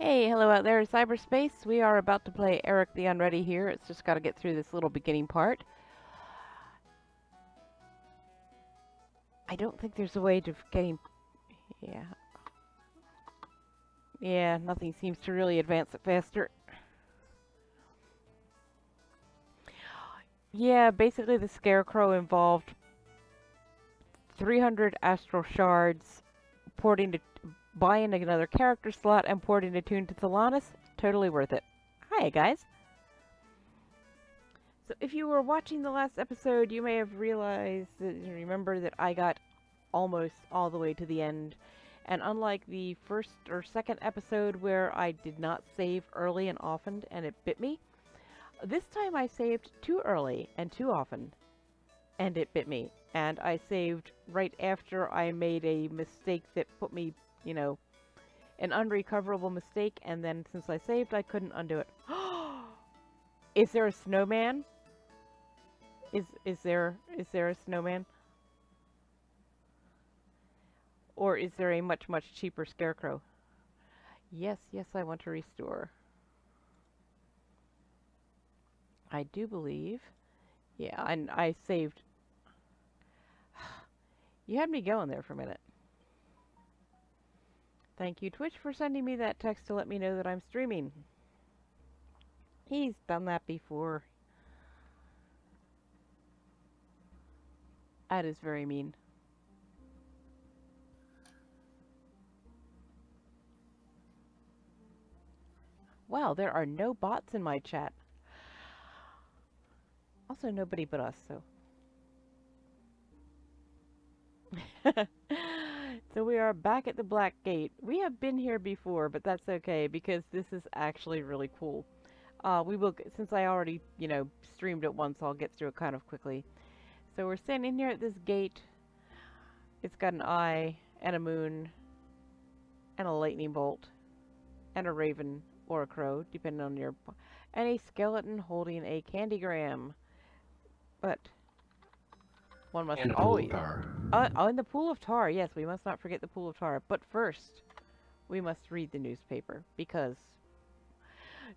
Hey, hello out there in cyberspace. We are about to play Eric the Unready here. It's just got to get through this little beginning part. I don't think there's a way of getting... Yeah. Yeah, nothing seems to really advance it faster. Yeah, basically the Scarecrow involved 300 astral shards, porting to... buying another character slot, and porting a tune to Thelanis. Totally worth it. Hi, guys. So if you were watching the last episode, you may have realized remember that I got almost all the way to the end. And unlike the first or second episode where I did not save early and often and it bit me, this time I saved too early and too often and it bit me. And I saved right after I made a mistake that put me, an unrecoverable mistake, and then since I saved, I couldn't undo it. Is there a snowman? Is there a snowman? Or is there a much, much cheaper scarecrow? Yes, I want to restore. I do believe. Yeah, and I saved. You had me going there for a minute. Thank you, Twitch, for sending me that text to let me know that I'm streaming. He's done that before. That is very mean. Wow, there are no bots in my chat. Also, nobody but us, so. So we are back at the Black Gate. We have been here before, but that's okay because this is actually really cool. We will, since I already, streamed it once, I'll get through it kind of quickly. So we're standing here at this gate. It's got an eye and a moon and a lightning bolt and a raven or a crow, depending on your, and a skeleton holding a candygram. But one must always... Oh, in the pool of tar. Yes, we must not forget the pool of tar. But first, we must read the newspaper, because...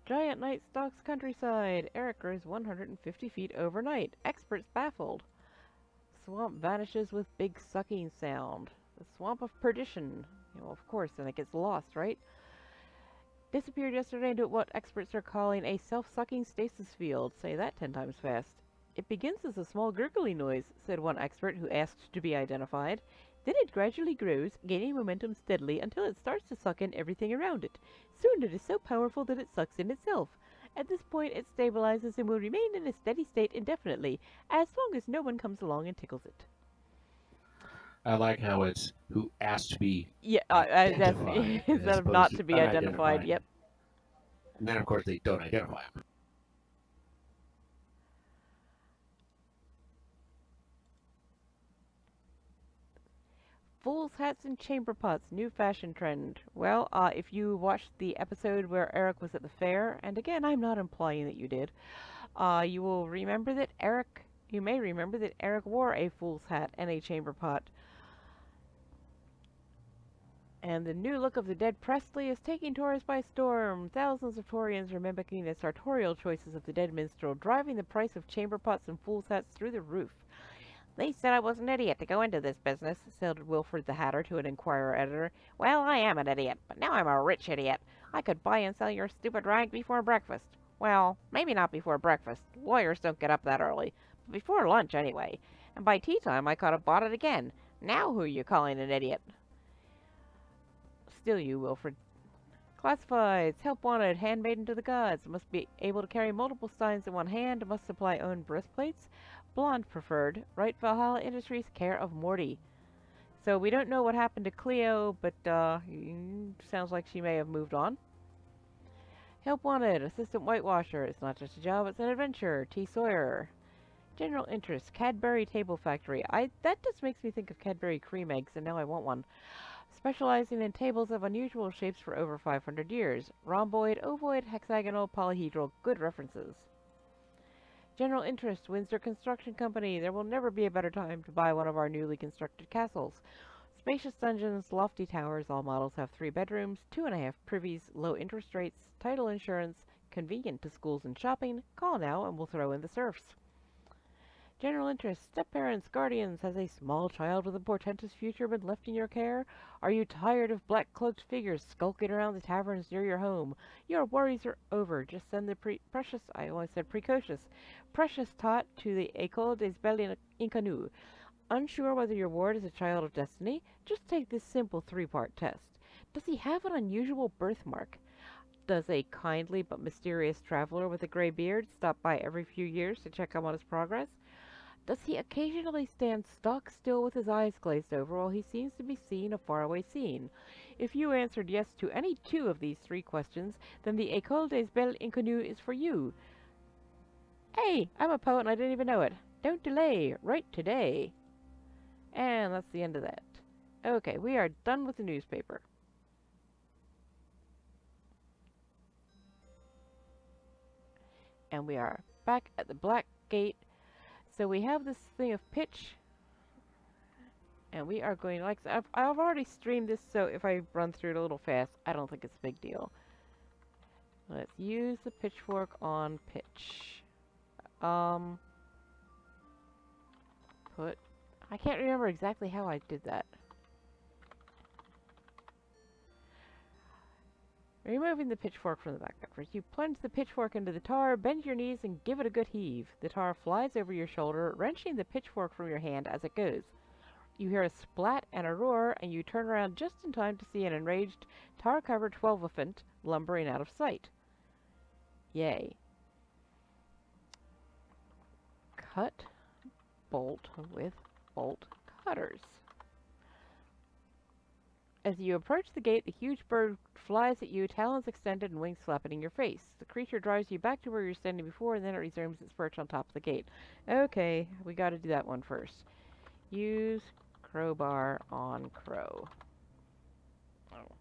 Giant knight stalks countryside. Eric grows 150 feet overnight. Experts baffled. Swamp vanishes with big sucking sound. The swamp of perdition. Of course, then it gets lost, right? Disappeared yesterday into what experts are calling a self-sucking stasis field. Say that 10 times fast. It begins as a small gurgling noise, said one expert who asked to be identified. Then it gradually grows, gaining momentum steadily until it starts to suck in everything around it. Soon it is so powerful that it sucks in itself. At this point it stabilizes and will remain in a steady state indefinitely, as long as no one comes along and tickles it. I like how it's who asked to be identified instead of not to be identified. Yep. And then, of course, they don't identify them. Fool's hats and chamber pots, new fashion trend. Well, if you watched the episode where Eric was at the fair, and again, I'm not implying that you did, you will remember that you may remember that Eric wore a fool's hat and a chamber pot. And the new look of the dead Presley is taking tourists by storm. Thousands of Torians are mimicking the sartorial choices of the dead minstrel, driving the price of chamber pots and fool's hats through the roof. They said I was an idiot to go into this business, said Wilfred the Hatter to an Enquirer editor. Well, I am an idiot, but now I'm a rich idiot. I could buy and sell your stupid rag before breakfast. Well, maybe not before breakfast. Lawyers don't get up that early. But before lunch, anyway. And by tea time, I could have bought it again. Now who are you calling an idiot? Still you, Wilfred. Classifieds. Help wanted. Handmaiden to the gods. Must be able to carry multiple steins in one hand. Must supply own breastplates. Blonde preferred. Right Valhalla Industries, care of Morty. So we don't know what happened to Cleo, but sounds like she may have moved on. Help wanted. Assistant whitewasher. It's not just a job, it's an adventure. T. Sawyer. General interest. Cadbury Table Factory. That just makes me think of Cadbury cream eggs, and now I want one. Specializing in tables of unusual shapes for over 500 years. Rhomboid, ovoid, hexagonal, polyhedral. Good references. General interest, Windsor Construction Company. There will never be a better time to buy one of our newly constructed castles. Spacious dungeons, lofty towers, all models have 3 bedrooms, 2.5 privies, low interest rates, title insurance, convenient to schools and shopping. Call now and we'll throw in the serfs. General interest, step-parents, guardians. Has a small child with a portentous future been left in your care? Are you tired of black-cloaked figures skulking around the taverns near your home? Your worries are over. Just send the precious tot to the École des Belles Inconnues. Unsure whether your ward is a child of destiny? Just take this simple 3-part test. Does he have an unusual birthmark? Does a kindly but mysterious traveler with a gray beard stop by every few years to check on his progress? Does he occasionally stand stock still with his eyes glazed over while he seems to be seeing a faraway scene? If you answered yes to any 2 of these 3 questions, then the École des Belles Inconnues is for you. Hey, I'm a poet and I didn't even know it. Don't delay. Write today. And that's the end of that. Okay, we are done with the newspaper. And we are back at the Black Gate. So we have this thing of pitch. And we are going, like I've already streamed this, so if I run through it a little fast, I don't think it's a big deal. Let's use the pitchfork on pitch. I can't remember exactly how I did that. Removing the pitchfork from the back covers, you plunge the pitchfork into the tar, bend your knees, and give it a good heave. The tar flies over your shoulder, wrenching the pitchfork from your hand as it goes. You hear a splat and a roar, and you turn around just in time to see an enraged, tar-covered 12-elephant lumbering out of sight. Yay. Cut bolt with bolt cutters. As you approach the gate, the huge bird flies at you, talons extended and wings flapping in your face. The creature drives you back to where you were standing before, and then it resumes its perch on top of the gate. Okay, we gotta do that one first. Use crowbar on crow. Oh.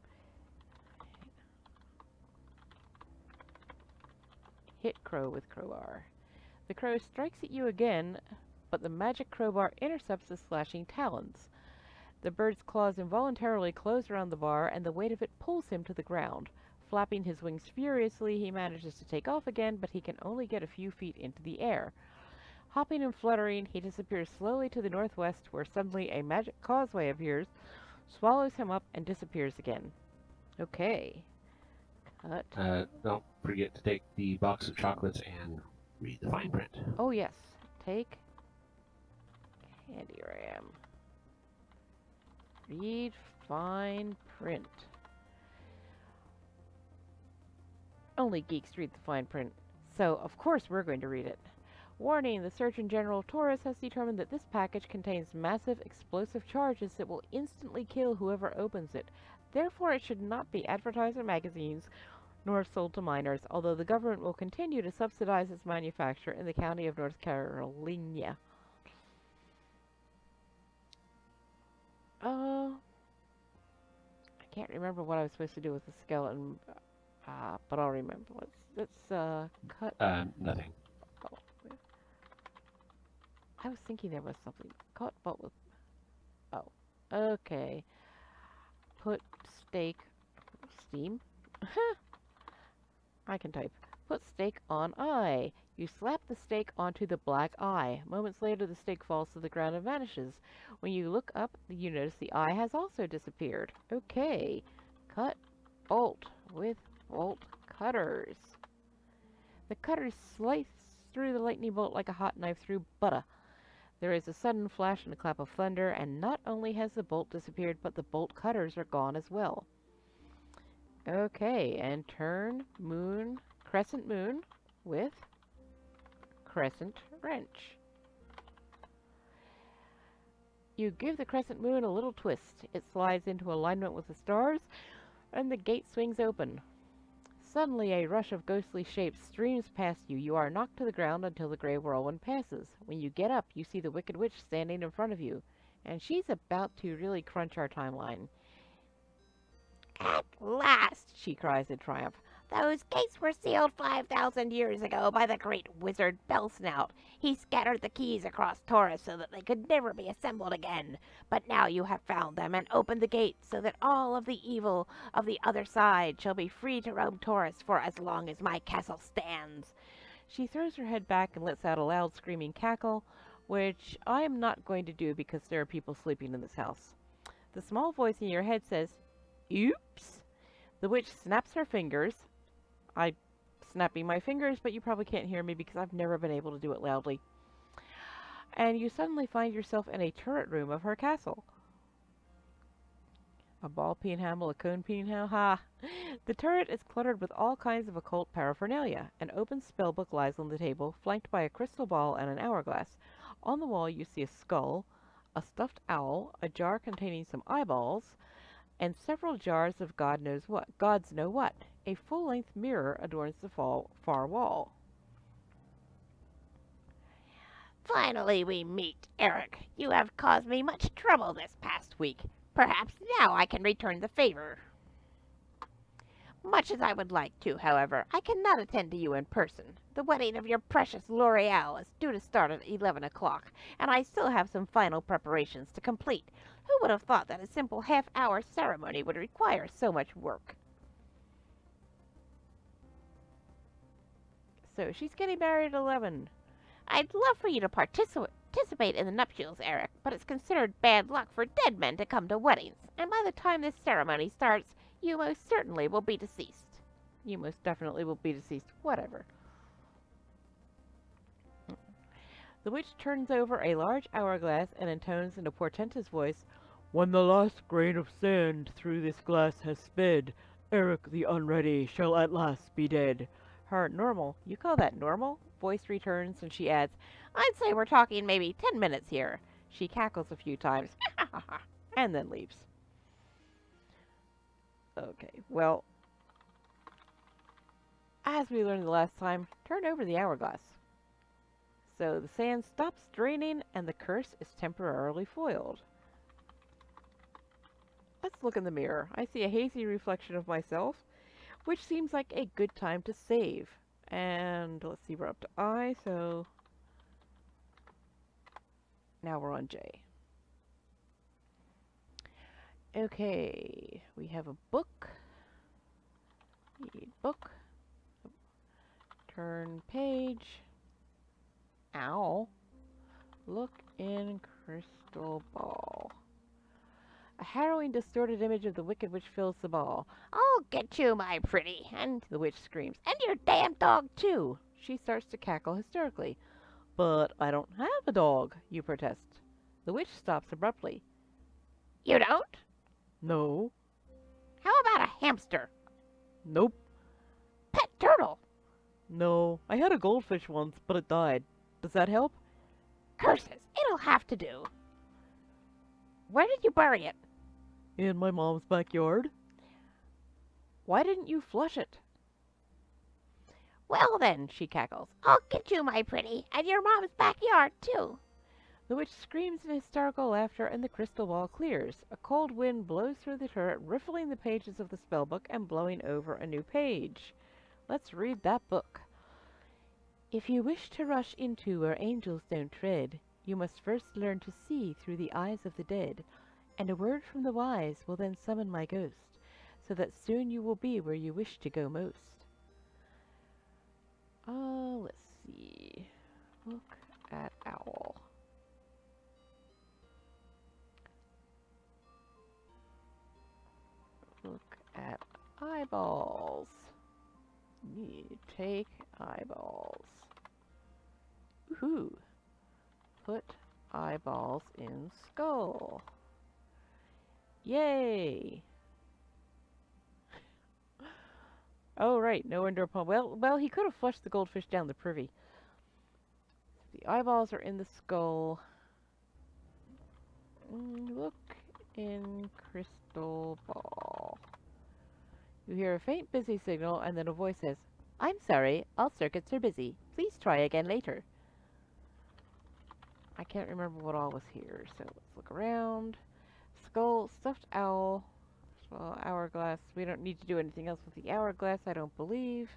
Hit crow with crowbar. The crow strikes at you again, but the magic crowbar intercepts the slashing talons. The bird's claws involuntarily close around the bar, and the weight of it pulls him to the ground. Flapping his wings furiously, he manages to take off again, but he can only get a few feet into the air. Hopping and fluttering, he disappears slowly to the northwest, where suddenly a magic causeway appears, swallows him up, and disappears again. Okay. Cut. Don't forget to take the box of chocolates and read the fine print. Oh, yes. Take candygram. Read fine print. Only geeks read the fine print, so of course we're going to read it. Warning, the Surgeon General of Taurus has determined that this package contains massive explosive charges that will instantly kill whoever opens it. Therefore, it should not be advertised in magazines nor sold to minors, although the government will continue to subsidize its manufacture in the county of North Carolina. I can't remember what I was supposed to do with the skeleton, but I'll remember. Let's cut. Nothing. Oh. I was thinking there was something. Cut bolt with. Oh, okay. Put steak. Steam. I can type. Put steak on eye. You slap the steak onto the black eye. Moments later, the steak falls to the ground and vanishes. When you look up, you notice the eye has also disappeared. Okay. Cut bolt with bolt cutters. The cutters slice through the lightning bolt like a hot knife through butter. There is a sudden flash and a clap of thunder, and not only has the bolt disappeared, but the bolt cutters are gone as well. Okay, and turn crescent moon with crescent wrench. You give the crescent moon a little twist. It slides into alignment with the stars, and the gate swings open. Suddenly, a rush of ghostly shapes streams past you. You are knocked to the ground until the gray whirlwind passes. When you get up, you see the Wicked Witch standing in front of you, and she's about to really crunch our timeline. At last, she cries in triumph. Those gates were sealed 5,000 years ago by the great wizard Bellsnout. He scattered the keys across Taurus so that they could never be assembled again. But now you have found them and opened the gates so that all of the evil of the other side shall be free to roam Taurus for as long as my castle stands. She throws her head back and lets out a loud screaming cackle, which I am not going to do because there are people sleeping in this house. The small voice in your head says, "Oops!" The witch snaps her fingers. I'm snapping my fingers, but you probably can't hear me because I've never been able to do it loudly. And you suddenly find yourself in a turret room of her castle. A ball peen handle, a cone peen handle, ha! The turret is cluttered with all kinds of occult paraphernalia. An open spellbook lies on the table, flanked by a crystal ball and an hourglass. On the wall you see a skull, a stuffed owl, a jar containing some eyeballs, and several jars of God knows what, gods know what. A full-length mirror adorns the far wall. Finally we meet, Eric. You have caused me much trouble this past week. Perhaps now I can return the favor. Much as I would like to, however, I cannot attend to you in person. The wedding of your precious Lorealle is due to start at 11 o'clock, and I still have some final preparations to complete. Who would have thought that a simple half-hour ceremony would require so much work? So she's getting married at 11. I'd love for you to participate in the nuptials, Eric, but it's considered bad luck for dead men to come to weddings, and by the time this ceremony starts, you most certainly will be deceased. You most definitely will be deceased. Whatever. The witch turns over a large hourglass and intones in a portentous voice, "When the last grain of sand through this glass has sped, Eric the Unready shall at last be dead." Her normal, you call that normal? Voice returns and she adds, I'd say we're talking maybe 10 minutes here. She cackles a few times, and then leaves. Okay, well, as we learned the last time, turn over the hourglass. So the sand stops draining and the curse is temporarily foiled. Let's look in the mirror. I see a hazy reflection of myself, which seems like a good time to save. And let's see, we're up to I, so now we're on J. Okay, we have a book. Read book. Turn page. Ow. Look in crystal ball. A harrowing, distorted image of the wicked witch fills the ball. I'll get you, my pretty, And the witch screams. and your damn dog, too. She starts to cackle hysterically. But I don't have a dog, you protest. The witch stops abruptly. You don't? No. How about a hamster? Nope. Pet turtle? No. I had a goldfish once, but it died. Does that help? Curses, it'll have to do. Where did you bury it? In my mom's backyard. Why didn't you flush it? Well then, she cackles, I'll get you, my pretty, and your mom's backyard, too. The witch screams in hysterical laughter and the crystal ball clears. A cold wind blows through the turret, riffling the pages of the spellbook and blowing over a new page. Let's read that book. If you wish to rush into where angels don't tread, you must first learn to see through the eyes of the dead, and a word from the wise will then summon my ghost, so that soon you will be where you wish to go most. Let's see. Look at owl. Look at eyeballs. You take eyeballs. Woohoo! Put eyeballs in skull. Yay! Oh, right, no indoor pond. Well, he could have flushed the goldfish down the privy. The eyeballs are in the skull. Look in crystal ball. You hear a faint busy signal, and then a voice says, "I'm sorry, all circuits are busy. Please try again later." I can't remember what all was here, so let's look around. Skull, stuffed owl, Well, hourglass. We don't need to do anything else with the hourglass, I don't believe.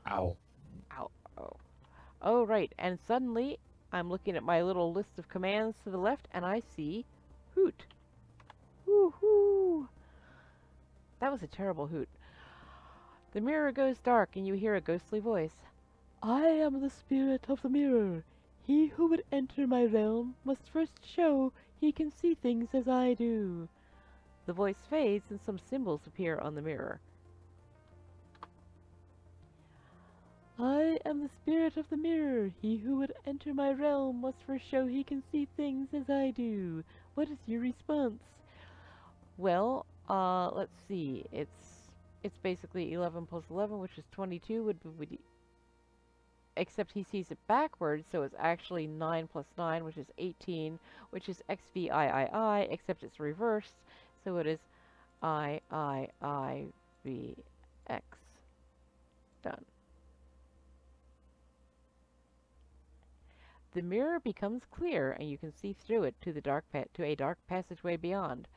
Ow. Ow. Oh. Oh, right. And suddenly, I'm looking at my little list of commands to the left, and I see hoot. Woo-hoo! That was a terrible hoot. The mirror goes dark, and you hear a ghostly voice. I am the spirit of the mirror. He who would enter my realm must first show he can see things as I do. The voice fades, and some symbols appear on the mirror. I am the spirit of the mirror. He who would enter my realm must first show he can see things as I do. What is your response? Well, let's see. It's basically 11 plus 11, which is 22. Except he sees it backwards, so it's actually 9 plus 9, which is 18, which is XVIII, except it's reversed, so it is IIIVX. Done. The mirror becomes clear, and you can see through it to a dark passageway beyond.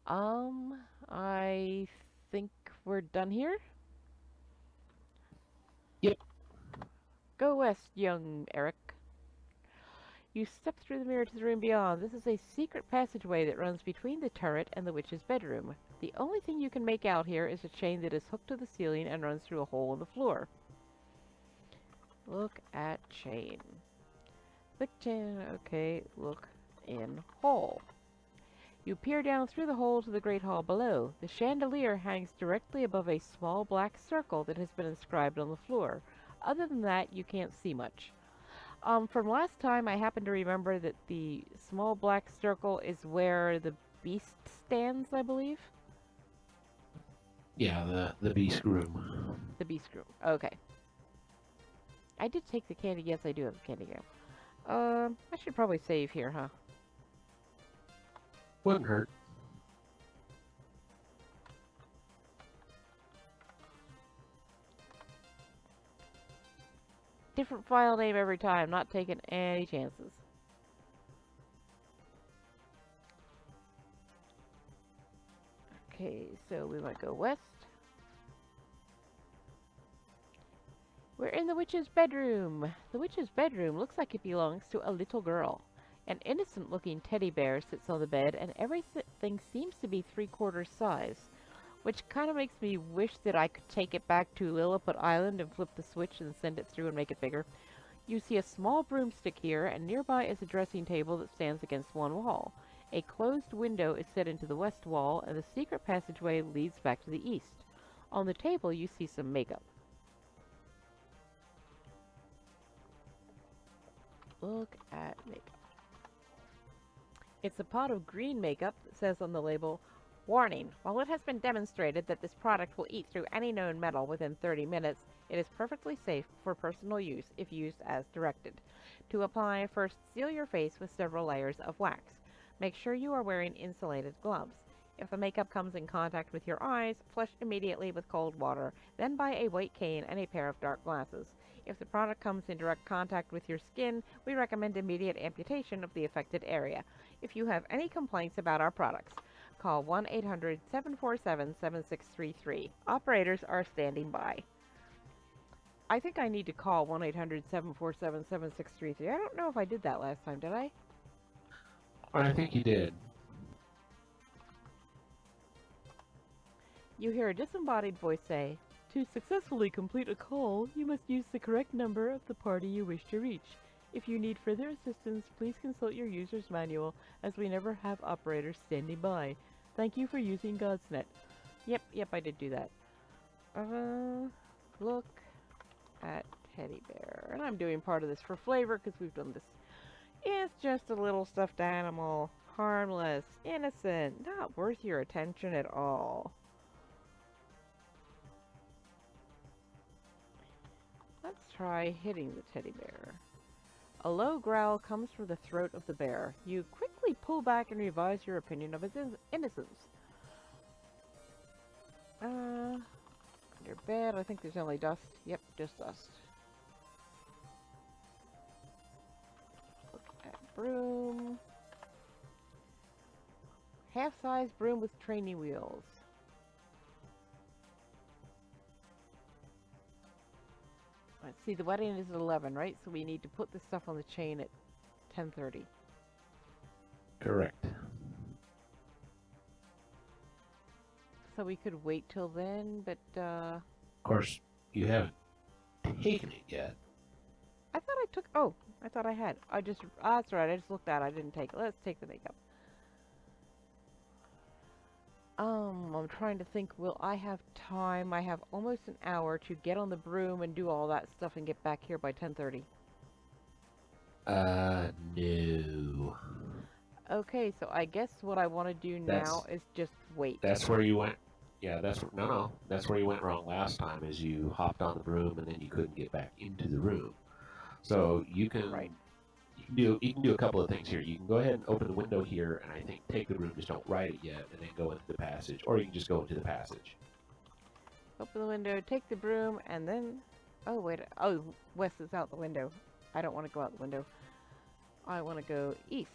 I think we're done here. Yep. Go west, young Eric. You step through the mirror to the room beyond. This is a secret passageway that runs between the turret and the witch's bedroom. The only thing you can make out here is a chain that is hooked to the ceiling and runs through a hole in the floor. Look at chain. Click chain. Okay, look in hole. You peer down through the hole to the great hall below. The chandelier hangs directly above a small black circle that has been inscribed on the floor. Other than that, you can't see much. From last time, I happen to remember that the small black circle is where the beast stands, I believe? Yeah, the beast room. The beast room. Okay. I did take the candy. Yes, I do have the candygram. I should probably save here, huh? Wouldn't hurt. Different file name every time, not taking any chances. Okay, so we might go west. We're in the witch's bedroom. The witch's bedroom looks like it belongs to a little girl. An innocent-looking teddy bear sits on the bed, and everything seems to be 3/4 size, which kind of makes me wish that I could take it back to Lilliput Island and flip the switch and send it through and make it bigger. You see a small broomstick here, and nearby is a dressing table that stands against one wall. A closed window is set into the west wall, and the secret passageway leads back to the east. On the table, you see some makeup. Look at makeup. It's a pot of green makeup that says on the label, "Warning, while it has been demonstrated that this product will eat through any known metal within 30 minutes, it is perfectly safe for personal use if used as directed. To apply, first seal your face with several layers of wax. Make sure you are wearing insulated gloves. If the makeup comes in contact with your eyes, flush immediately with cold water, then buy a white cane and a pair of dark glasses. If the product comes in direct contact with your skin, we recommend immediate amputation of the affected area. If you have any complaints about our products, call 1-800-747-7633. Operators are standing by." I think I need to call 1-800-747-7633. I don't know if I did that last time, did I? I think you did. You hear a disembodied voice say, "To successfully complete a call, you must use the correct number of the party you wish to reach. If you need further assistance, please consult your user's manual, as we never have operators standing by. Thank you for using Godsnet." Yep, I did do that. Look at teddy bear. And I'm doing part of this for flavor, because we've done this. It's just a little stuffed animal. Harmless, innocent, not worth your attention at all. Let's try hitting the teddy bear. A low growl comes from the throat of the bear. You quickly pull back and revise your opinion of its innocence. Under bed, I think there's only dust. Yep, just dust. Look at broom. Half-size broom with training wheels. Let's see, the wedding is at 11, right? So we need to put this stuff on the chain at 10:30. Correct. So we could wait till then, but Of course, you haven't taken it yet. I thought I took. Oh, I thought I had. That's right. I just looked at it. I didn't take it. Let's take the makeup. I'm trying to think. Will I have time? I have almost an hour to get on the broom and do all that stuff and get back here by 10:30. No. Okay, so I guess what I want to do now is just wait. That's where you went. Yeah, no. That's where you went wrong last time. Is you hopped on the broom and then you couldn't get back into the room. So you can you can do a couple of things here. You can go ahead and open the window here, and I think take the broom. Just don't ride it yet, and then go into the passage, or you can just go into the passage. Open the window, take the broom, and then. Oh wait. Oh, Wes is out the window. I don't want to go out the window. I want to go east.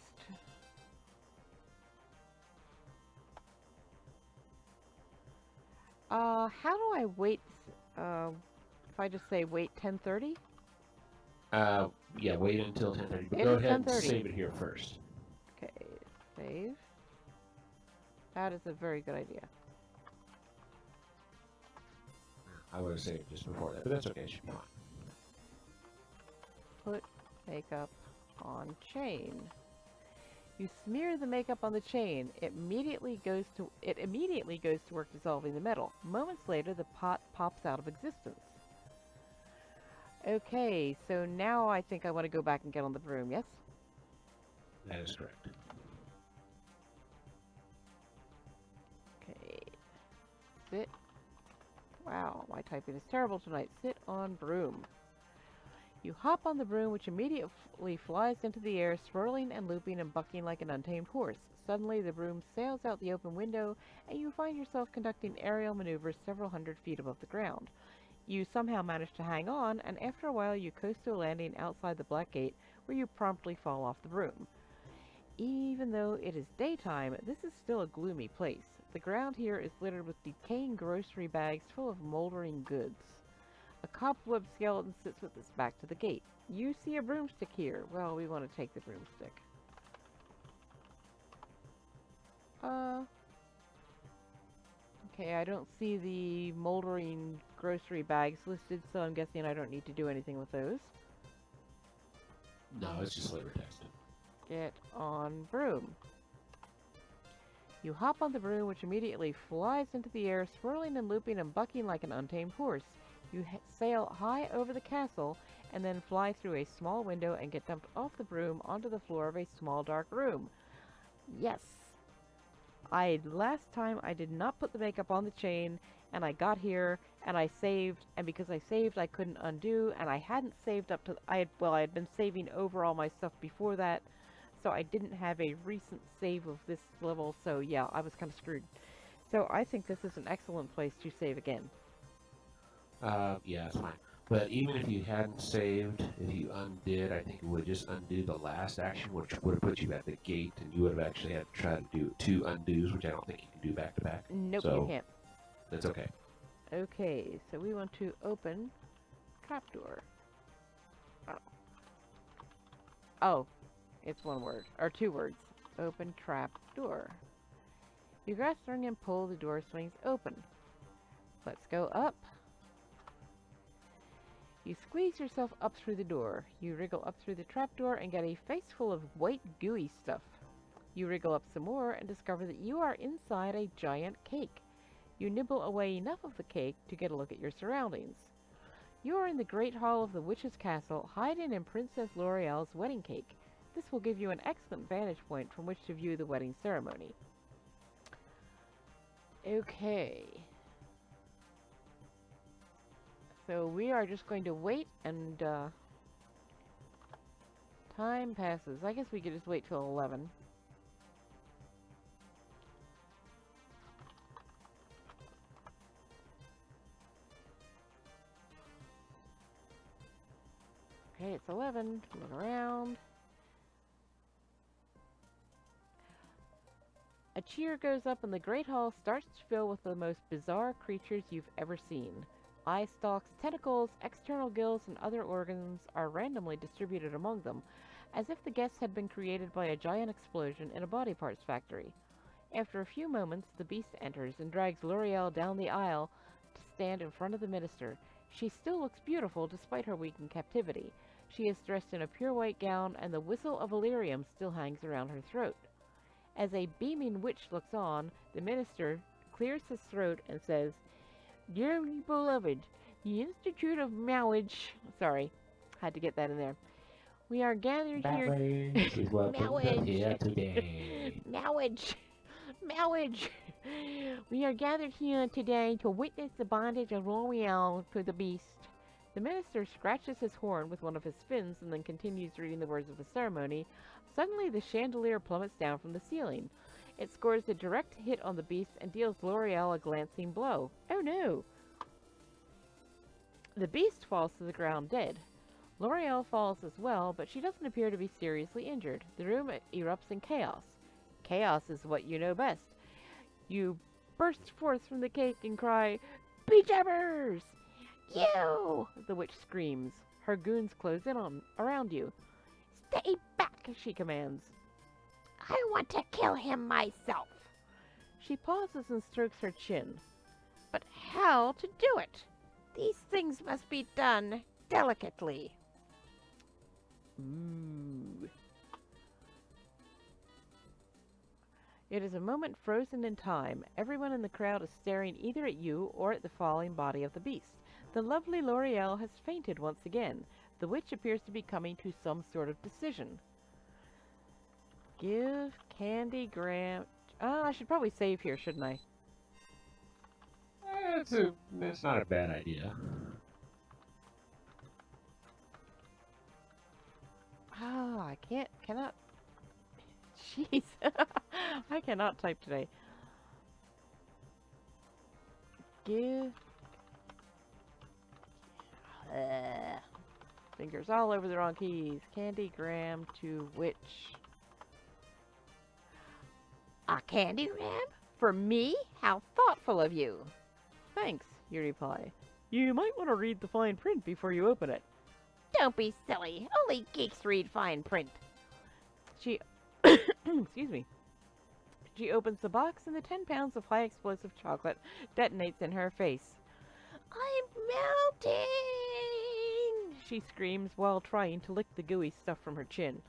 How do I wait? If I just say wait 10:30? Yeah, wait until 10:30. But It go is ahead and 10:30. save it here first. Okay, save. That is a very good idea. I would have saved it just before that, but that's okay. It should be fine. Put makeup on chain. You smear the makeup on the chain. It immediately goes to work dissolving the metal. Moments later, the pot pops out of existence. Okay, so now I think I want to go back and get on the broom, yes? That is correct. Okay. Sit. Wow, my typing is terrible tonight. Sit on broom. You hop on the broom, which immediately flies into the air, swirling and looping and bucking like an untamed horse. Suddenly, the broom sails out the open window, and you find yourself conducting aerial maneuvers several hundred feet above the ground. You somehow manage to hang on, and after a while you coast to a landing outside the Black Gate, where you promptly fall off the broom. Even though it is daytime, this is still a gloomy place. The ground here is littered with decaying grocery bags full of moldering goods. A cobweb skeleton sits with its back to the gate. You see a broomstick here. Well, we want to take the broomstick. Okay, I don't see the moldering grocery bags listed, so I'm guessing I don't need to do anything with those. No, it's just flavor texted. Get on broom. You hop on the broom, which immediately flies into the air, swirling and looping and bucking like an untamed horse. You sail high over the castle, and then fly through a small window and get dumped off the broom onto the floor of a small dark room. Yes! Last time I did not put the makeup on the chain, and I got here, and I saved, and because I saved I couldn't undo, and I hadn't saved up to, I had been saving over all my stuff before that, so I didn't have a recent save of this level, so yeah, I was kind of screwed. So I think this is an excellent place to save again. Yeah, it's fine. But even if you hadn't saved, if you undid, I think it would just undo the last action, which would have put you at the gate, and you would have actually had to try to do 2 undos, which I don't think you can do back to back. Nope, so you can't. That's okay. Okay, so we want to open trapdoor. Oh, it's one word, or 2 words. Open trapdoor. You grasp the ring and pull, the door swings open. Let's go up. You squeeze yourself up through the door. You wriggle up through the trapdoor and get a face full of white gooey stuff. You wriggle up some more and discover that you are inside a giant cake. You nibble away enough of the cake to get a look at your surroundings. You are in the great hall of the witch's castle, hiding in Princess Lorealle's wedding cake. This will give you an excellent vantage point from which to view the wedding ceremony. Okay. So we are just going to wait, and time passes. I guess we could just wait till 11. Okay, it's 11. Look around. A cheer goes up and the great hall starts to fill with the most bizarre creatures you've ever seen. Eye stalks, tentacles, external gills, and other organs are randomly distributed among them, as if the guests had been created by a giant explosion in a body parts factory. After a few moments, the beast enters and drags Lorealle down the aisle to stand in front of the minister. She still looks beautiful despite her week in captivity. She is dressed in a pure white gown, and the whistle of Illyrium still hangs around her throat. As a beaming witch looks on, the minister clears his throat and says, "Dearly beloved, the Institute of Marriage," sorry, had to get that in there. "We are gathered here." Marriage is welcome Marriage. here today. Marriage! Marriage! "We are gathered here today to witness the bondage of Lorealle to the beast." The minister scratches his horn with one of his fins and then continues reading the words of the ceremony. Suddenly, the chandelier plummets down from the ceiling. It scores a direct hit on the beast and deals Lorealle a glancing blow. Oh no! The beast falls to the ground dead. Lorealle falls as well, but she doesn't appear to be seriously injured. The room erupts in chaos. Chaos is what you know best. You burst forth from the cake and cry, "Bejabbers!" You! The witch screams. Her goons close in around you. Stay back! She commands. I want to kill him myself. She pauses and strokes her chin. But how to do it? These things must be done delicately. Ooh. It is a moment frozen in time. Everyone in the crowd is staring either at you or at the falling body of the beast. The lovely Lorealle has fainted once again. The witch appears to be coming to some sort of decision. Give candygram... I should probably save here, shouldn't I? It's not a bad idea. I cannot... Jeez. I cannot type today. Give... Fingers all over the wrong keys. Candygram to witch. A candygram? For me? How thoughtful of you. Thanks, you reply. You might want to read the fine print before you open it. Don't be silly. Only geeks read fine print. She... Excuse me. She opens the box and the 10 pounds of high explosive chocolate detonates in her face. I'm melting! She screams while trying to lick the gooey stuff from her chin.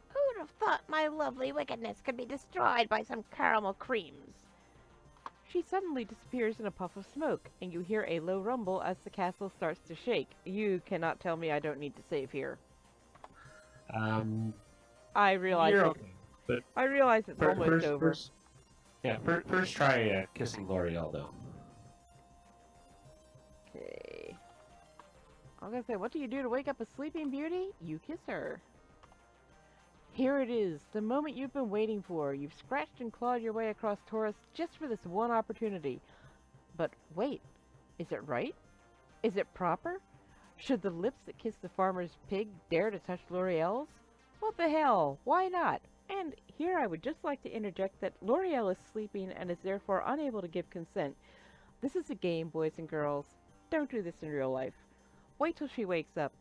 Who'd have thought my lovely wickedness could be destroyed by some caramel creams? She suddenly disappears in a puff of smoke, and you hear a low rumble as the castle starts to shake. You cannot tell me I don't need to save here. I realize you're it. okay. But I realize it's almost over. First try kissing Lorealle, though. Okay. I'm gonna say, what do you do to wake up a sleeping beauty? You kiss her. Here it is, the moment you've been waiting for. You've scratched and clawed your way across Taurus just for this one opportunity. But wait, is it right? Is it proper? Should the lips that kiss the farmer's pig dare to touch Lorealle's? What the hell? Why not? And here I would just like to interject that Lorealle is sleeping and is therefore unable to give consent. This is a game, boys and girls. Don't do this in real life. Wait till she wakes up,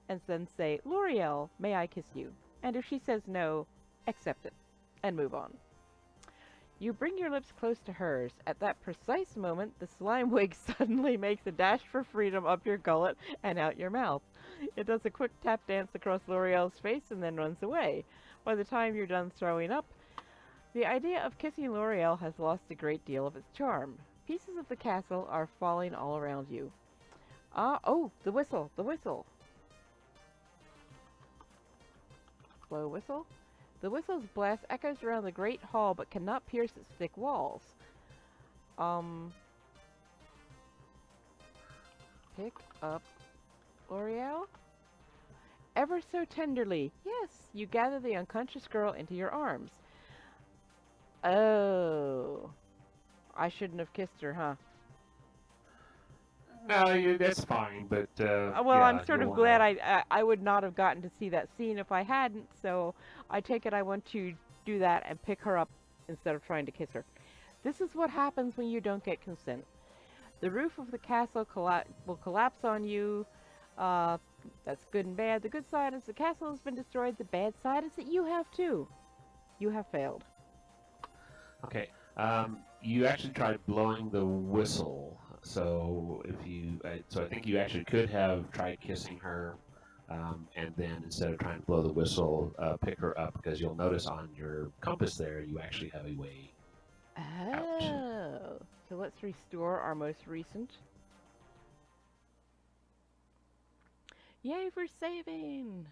and then say, "Lorealle, may I kiss you?" And if she says no, accept it, and move on. You bring your lips close to hers. At that precise moment, the slimewig suddenly makes a dash for freedom up your gullet and out your mouth. It does a quick tap dance across Lorealle's face and then runs away. By the time you're done throwing up, the idea of kissing Lorealle has lost a great deal of its charm. Pieces of the castle are falling all around you. Oh, the whistle, the whistle. Slow whistle. The whistle's blast echoes around the great hall but cannot pierce its thick walls. Pick up Lorealle? Ever so tenderly. Yes, you gather the unconscious girl into your arms. Oh. I shouldn't have kissed her, huh? No, that's fine, but Well, yeah, I'm sort of you'll glad wanna- I would not have gotten to see that scene if I hadn't, so I take it I want to do that and pick her up instead of trying to kiss her. This is what happens when you don't get consent. The roof of the castle will collapse on you. That's good and bad. The good side is the castle has been destroyed. The bad side is that you have too. You have failed. Okay. You actually tried blowing the whistle. So so I think you actually could have tried kissing her, and then instead of trying to blow the whistle, pick her up, because you'll notice on your compass there you actually have a way out. Oh. So let's restore our most recent. Yay for saving!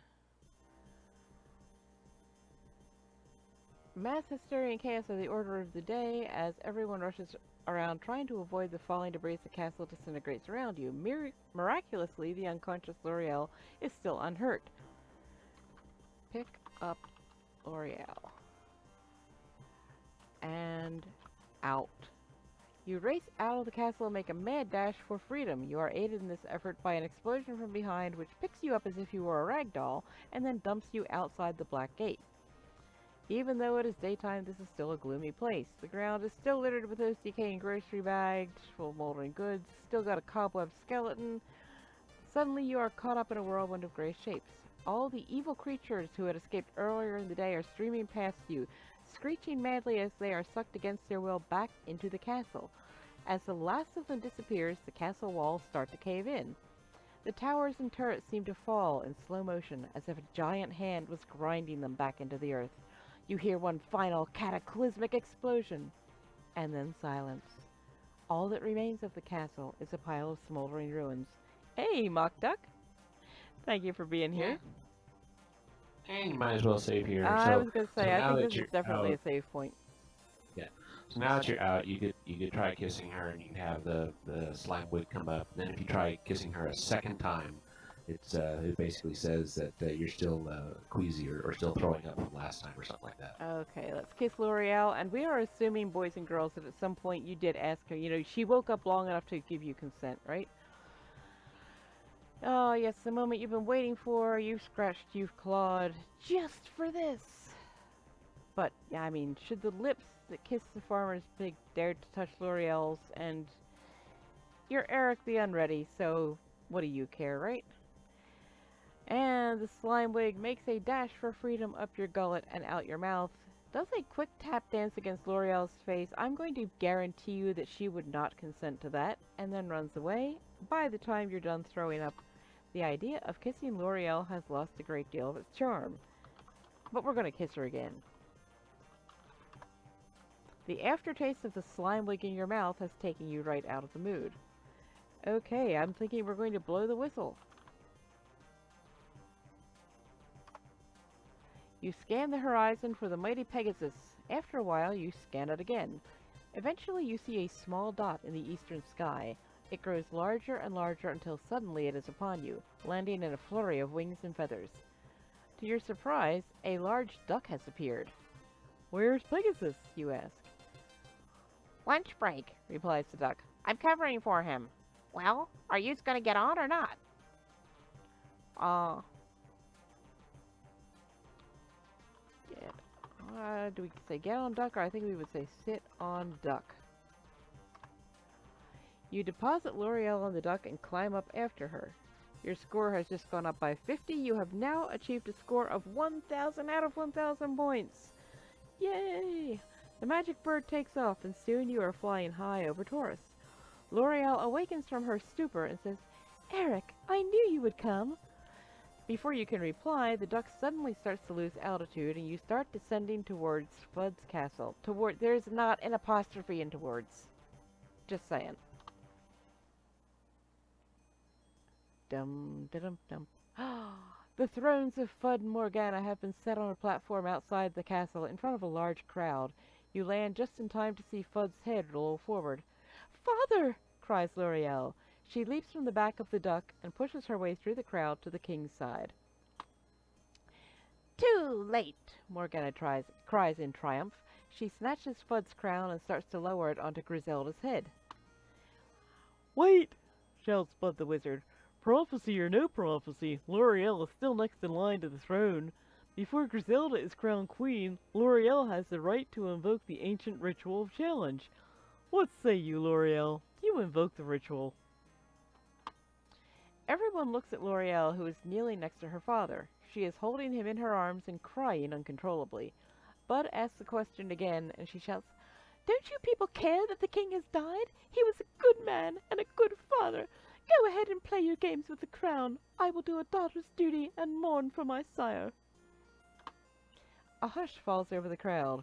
Mass hysteria and chaos are the order of the day as everyone rushes around trying to avoid the falling debris as the castle disintegrates around you. Miraculously, the unconscious Lorealle is still unhurt. Pick up Lorealle. And out. You race out of the castle and make a mad dash for freedom. You are aided in this effort by an explosion from behind which picks you up as if you were a rag doll and then dumps you outside the black gate. Even though it is daytime, this is still a gloomy place. The ground is still littered with those decaying grocery bags full of moldering goods, still got a cobweb skeleton. Suddenly you are caught up in a whirlwind of gray shapes. All the evil creatures who had escaped earlier in the day are streaming past you, screeching madly as they are sucked against their will back into the castle. As the last of them disappears, the castle walls start to cave in. The towers and turrets seem to fall in slow motion, as if a giant hand was grinding them back into the earth. You hear one final cataclysmic explosion, and then silence. All that remains of the castle is a pile of smoldering ruins. Hey, Mock Duck! Thank you for being here. And you might as well save here. I was going to say, so I now think that this is definitely a save point. Yeah. So now that you're out, you could try kissing her, and you can have the slimewig come up. And then if you try kissing her a second time, it basically says that you're still queasy or still throwing up from last time or something like that. Okay, let's kiss Lorealle, and we are assuming, boys and girls, that at some point you did ask her, you know, she woke up long enough to give you consent, right? Oh, yes, the moment you've been waiting for, you've scratched, you've clawed, just for this. But, yeah, I mean, should the lips that kiss the farmer's pig dare to touch Lorealle's, and you're Eric the Unready, so what do you care, right? And the slimewig makes a dash for freedom up your gullet and out your mouth, does a quick tap dance against Lorealle's face. I'm going to guarantee you that she would not consent to that, and then runs away. By the time you're done throwing up, the idea of kissing Lorealle has lost a great deal of its charm. But we're going to kiss her again. The aftertaste of the slimewig in your mouth has taken you right out of the mood. Okay, I'm thinking we're going to blow the whistle. You scan the horizon for the mighty Pegasus. After a while, you scan it again. Eventually, you see a small dot in the eastern sky. It grows larger and larger until suddenly it is upon you, landing in a flurry of wings and feathers. To your surprise, a large duck has appeared. "Where's Pegasus?" you ask. "Lunch break," replies the duck. "I'm covering for him. Well, are you going to get on or not?" Do we say get on duck, or I think we would say sit on duck. You deposit Lorealle on the duck and climb up after her. Your score has just gone up by 50. You have now achieved a score of 1,000 out of 1,000 points. Yay! The magic bird takes off, and soon you are flying high over Taurus. Lorealle awakens from her stupor and says, "Eric, I knew you would come." Before you can reply, the duck suddenly starts to lose altitude, and you start descending towards Fudd's castle. There's not an apostrophe in towards. Just saying. Dum dum dum. The thrones of Fudd and Morgana have been set on a platform outside the castle in front of a large crowd. You land just in time to see Fudd's head roll forward. "Father!" cries Lorealle. She leaps from the back of the duck and pushes her way through the crowd to the king's side. "Too late!" Morgana cries in triumph. She snatches Fudd's crown and starts to lower it onto Grizelda's head. "Wait!" shouts Fudd the wizard. "Prophecy or no prophecy, Lorealle is still next in line to the throne. Before Grizelda is crowned queen, Lorealle has the right to invoke the ancient ritual of challenge. What say you, Lorealle? You invoke the ritual. Everyone looks at Lorealle, who is kneeling next to her father. She is holding him in her arms and crying uncontrollably. Bud asks the question again, and she shouts, "Don't you people care that the king has died? He was a good man and a good father. Go ahead and play your games with the crown. I will do a daughter's duty and mourn for my sire." A hush falls over the crowd.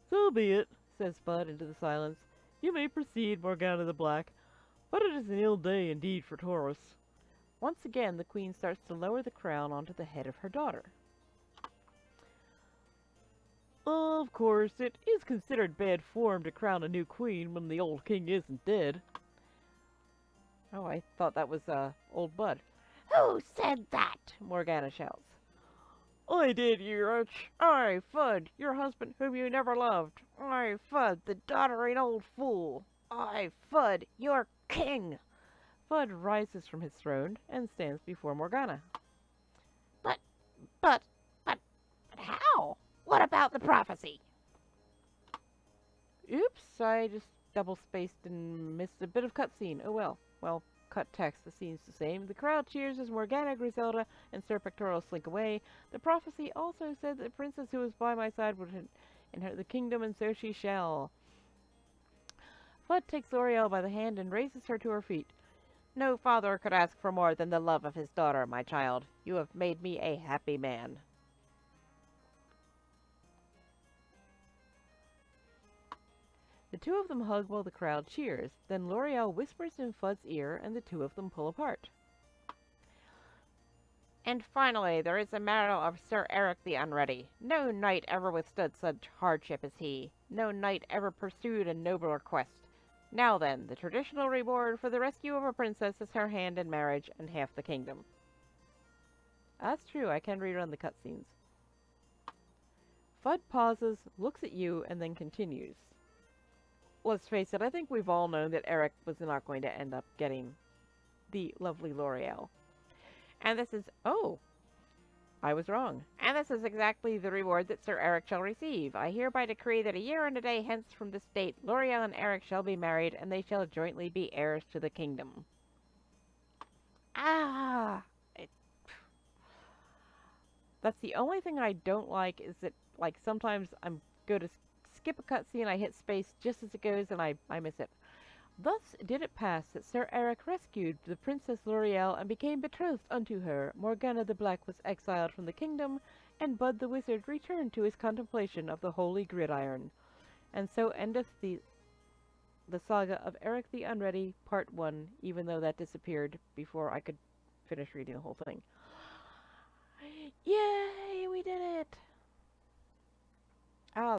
"So be it," says Bud into the silence. "You may proceed, Morgana the Black, but it is an ill day indeed for Taurus." Once again, the queen starts to lower the crown onto the head of her daughter. "Of course, it is considered bad form to crown a new queen when the old king isn't dead." Oh, I thought that was, old Bud. Who said that? Morgana shouts. "I did, you wretch. I, Fudd, your husband whom you never loved. I, Fudd, the doddering old fool. I, Fudd, your king." Fudd rises from his throne and stands before Morgana. But how? What about the prophecy? Oops, I just double-spaced and missed a bit of cutscene. Oh well. Well, cut text, the scene's the same. The crowd cheers as Morgana, Grizelda, and Sir Pectoral slink away. The prophecy also said that the princess who was by my side would inherit the kingdom, and so she shall. Fudd takes Lorealle by the hand and raises her to her feet. "No father could ask for more than the love of his daughter, my child. You have made me a happy man." The two of them hug while the crowd cheers. Then Lorealle whispers in Fudd's ear, and the two of them pull apart. "And finally, there is the matter of Sir Eric the Unready. No knight ever withstood such hardship as he. No knight ever pursued a nobler quest. Now then, the traditional reward for the rescue of a princess is her hand in marriage and half the kingdom." That's true, I can rerun the cutscenes. Fudd pauses, looks at you, and then continues. Let's face it, I think we've all known that Eric was not going to end up getting the lovely Lorealle. And this is... Oh! I was wrong. And this is exactly the reward that Sir Eric shall receive. I hereby decree that a year and a day hence from this date, Lorealle and Eric shall be married, and they shall jointly be heirs to the kingdom. That's the only thing I don't like, is that, like, sometimes I'm go to skip a cutscene, I hit space just as it goes, and I miss it. Thus did it pass that Sir Eric rescued the Princess Lorealle and became betrothed unto her. Morgana the Black was exiled from the kingdom, and Bud the Wizard returned to his contemplation of the holy gridiron. And so endeth the saga of Eric the Unready, Part 1, even though that disappeared before I could finish reading the whole thing. Yay!